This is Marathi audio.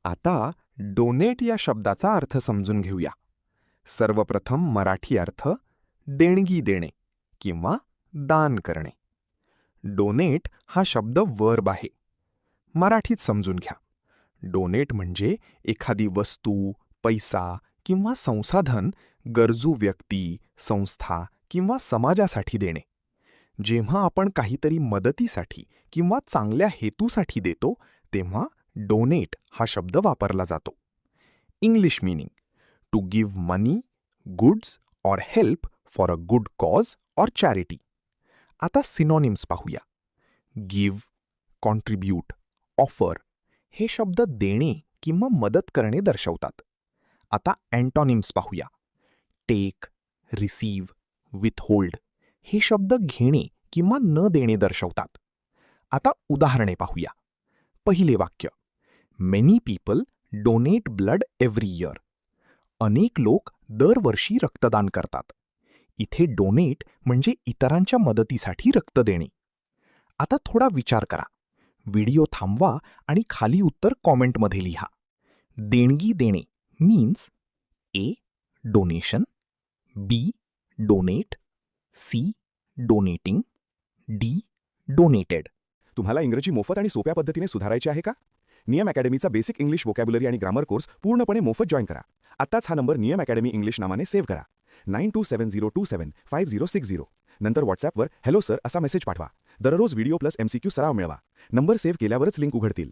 आता डोनेट या शब्दाचा अर्थ समजून घेऊया. सर्वप्रथम मराठी अर्थ देणगी देणे किंवा दान करणे. डोनेट हा शब्द वर्ब आहे. मराठीत समजून घ्या. डोनेट म्हणजे एखादी वस्तू, पैसा किंवा संसाधन गरजू व्यक्ती, संस्था किंवा समाजासाठी देणे. जेव्हा आपण काहीतरी मदतीसाठी किंवा चांगल्या हेतूसाठी देतो तेव्हा डोनेट हा शब्द वापरला जातो. English meaning: to give money, goods or help for a good cause or charity. आता सिनॉनिम्स पाहूया. गिव्ह, कॉन्ट्रीब्यूट, ऑफर हे शब्द देणे किंवा मदत करणे दर्शवतात. आता अँटॉनिम्स पाहूया. टेक, रिसीव्ह, विथहोल्ड हे शब्द घेणे किंवा न देणे दर्शवतात. आता उदाहरणे पाहूया. पहिले वाक्य: many people donate blood every year. अनेक लोक दरवर्षी रक्तदान करतात. इथे डोनेट म्हणजे इतरांच्या मदतीसाठी रक्त देणे. आता थोडा विचार करा. व्हिडिओ थांबवा आणि खाली उत्तर कॉमेंटमध्ये लिहा. देणगी देणे means A. Donation, B. Donate, C. Donating, D. Donated. तुम्हाला इंग्रजी मोफत आणि सोप्या पद्धतीने सुधारायचे आहे का? नियम अकॅडमीचा बेसिक इंग्लिश व्होकॅब्युलरी आणि ग्रामर कोर्स पूर्णपणे मोफत जॉईन करा. आत्ताच हा नंबर नियम अकॅडमी इंग्लिश नावाने सेव्ह करा. 9270275060. नंतर व्हॉट्सॲपवर हॅलो सर असा मेसेज पाठवा. दररोज व्हिडिओ प्लस MCQ सराव मिळवा. नंबर सेव्ह केल्यावरच लिंक उघडतील.